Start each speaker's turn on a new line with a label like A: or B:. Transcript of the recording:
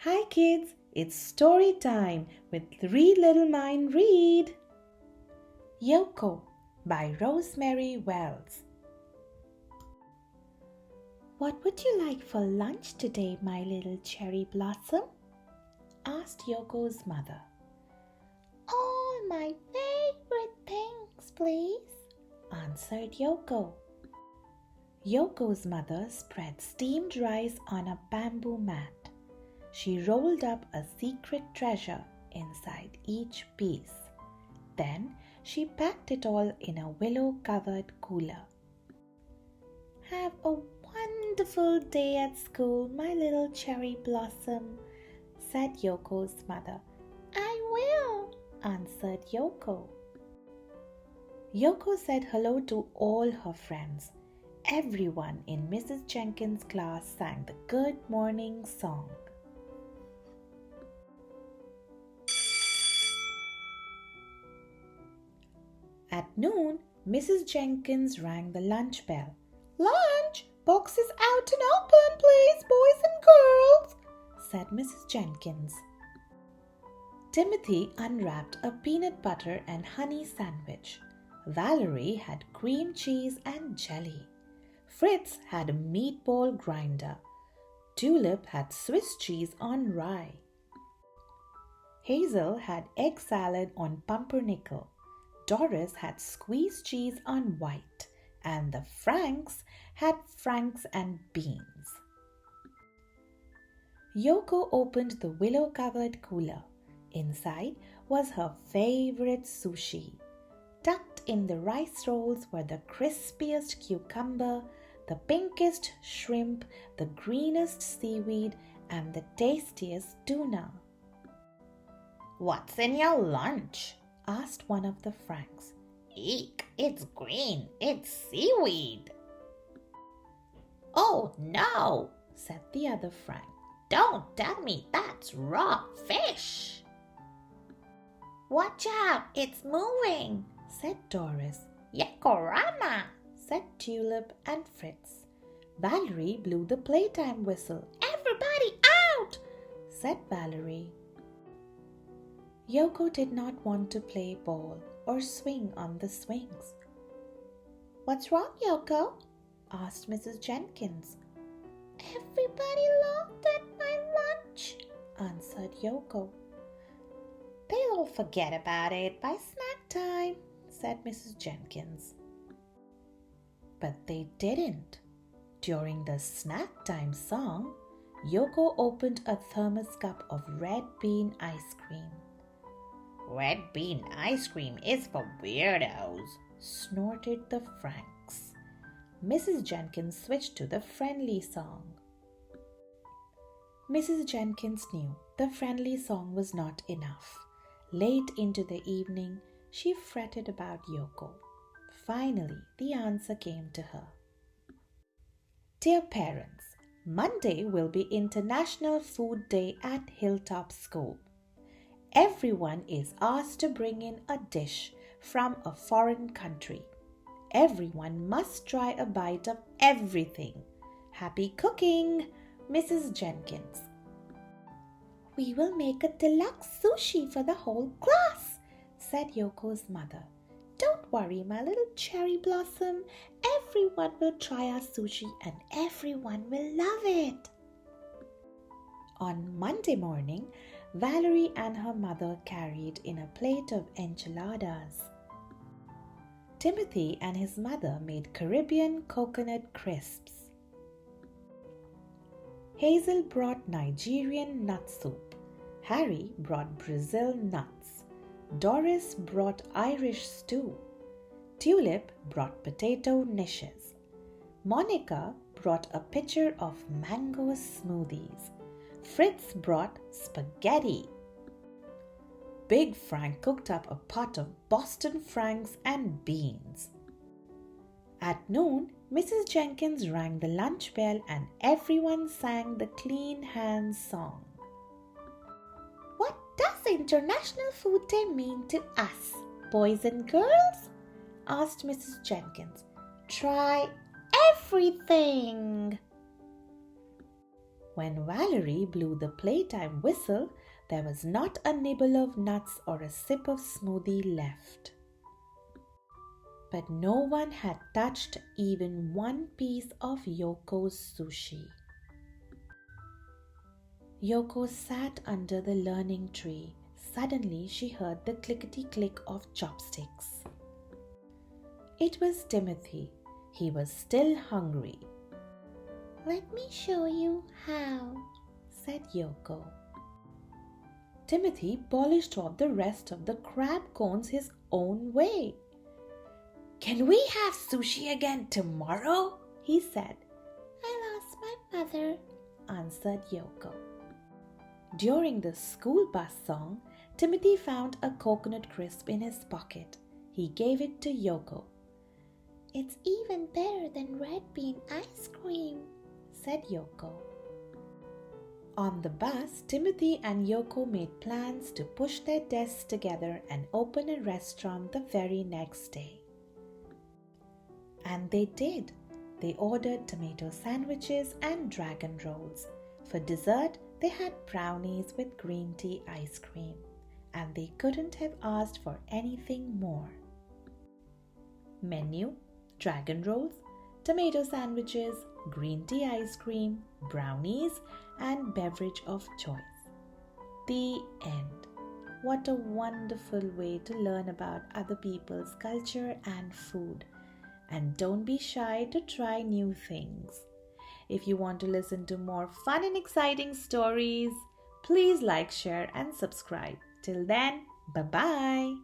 A: Hi kids, it's story time with Read Little Mind Read. Yoko by Rosemary Wells. What would you like for lunch today, my little cherry blossom? Asked Yoko's mother. All my favorite things, please, answered Yoko. Yoko's mother spread steamed rice on a bamboo mat. She rolled up a secret treasure inside each piece. Then she packed it all in a willow-covered cooler. Have a wonderful day at school, my little cherry blossom, said Yoko's mother. I will, answered Yoko. Yoko said hello to all her friends. Everyone in Mrs. Jenkins' class sang the good morning song. At noon, Mrs. Jenkins rang the lunch bell. Lunch! Boxes out and open, please, boys and girls, said Mrs. Jenkins. Timothy unwrapped a peanut butter and honey sandwich. Valerie had cream cheese and jelly. Fritz had a meatball grinder. Tulip had Swiss cheese on rye. Hazel had egg salad on pumpernickel. Doris had squeezed cheese on white, and the Franks had franks and beans. Yoko opened the willow-covered cooler. Inside was her favorite sushi. Tucked in the rice rolls were the crispiest cucumber, the pinkest shrimp, the greenest seaweed, and the tastiest tuna. What's in your lunch? Asked one of the Franks. Eek, it's green, it's seaweed. Oh no, said the other Frank. Don't tell me that's raw fish. Watch out, it's moving, said Doris. Yakorama, said Tulip and Fritz. Valerie blew the playtime whistle. Everybody out, said Valerie. Yoko did not want to play ball or swing on the swings. What's wrong, Yoko? Asked Mrs. Jenkins. Everybody laughed at my lunch, answered Yoko. They'll all forget about it by snack time, said Mrs. Jenkins. But they didn't. During the snack time song, Yoko opened a thermos cup of red bean ice cream. Red bean ice cream is for weirdos, snorted the Franks. Mrs. Jenkins switched to the friendly song. Mrs. Jenkins knew the friendly song was not enough. Late into the evening, she fretted about Yoko. Finally, the answer came to her. Dear parents, Monday will be International Food Day at Hilltop School. Everyone is asked to bring in a dish from a foreign country. Everyone must try a bite of everything. Happy cooking, Mrs. Jenkins. We will make a deluxe sushi for the whole class, said Yoko's mother. Don't worry, my little cherry blossom. Everyone will try our sushi and everyone will love it. On Monday morning, Valerie and her mother carried in a plate of enchiladas. Timothy and his mother made Caribbean coconut crisps. Hazel brought Nigerian nut soup. Harry brought Brazil nuts. Doris brought Irish stew. Tulip brought potato nishes. Monica brought a pitcher of mango smoothies. Fritz brought spaghetti. Big Frank cooked up a pot of Boston Franks and beans. At noon, Mrs. Jenkins rang the lunch bell and everyone sang the Clean Hands song. What does International Food Day mean to us, boys and girls? Asked Mrs. Jenkins. Try everything. When Valerie blew the playtime whistle, there was not a nibble of nuts or a sip of smoothie left. But no one had touched even one piece of Yoko's sushi. Yoko sat under the learning tree. Suddenly she heard the clickety-click of chopsticks. It was Timothy. He was still hungry. "Let me show you how," said Yoko. Timothy polished off the rest of the crab cones his own way. "Can we have sushi again tomorrow?" he said. "I lost my mother," answered Yoko. During the school bus song, Timothy found a coconut crisp in his pocket. He gave it to Yoko. "It's even better than red bean ice cream," said Yoko. On the bus, Timothy and Yoko made plans to push their desks together and open a restaurant the very next day. And they did. They ordered tomato sandwiches and dragon rolls. For dessert, they had brownies with green tea ice cream. And they couldn't have asked for anything more. Menu: dragon rolls, tomato sandwiches, green tea ice cream, brownies, and beverage of choice. The end. What a wonderful way to learn about other people's culture and food. And don't be shy to try new things. If you want to listen to more fun and exciting stories, please like, share, and subscribe. Till then, bye-bye.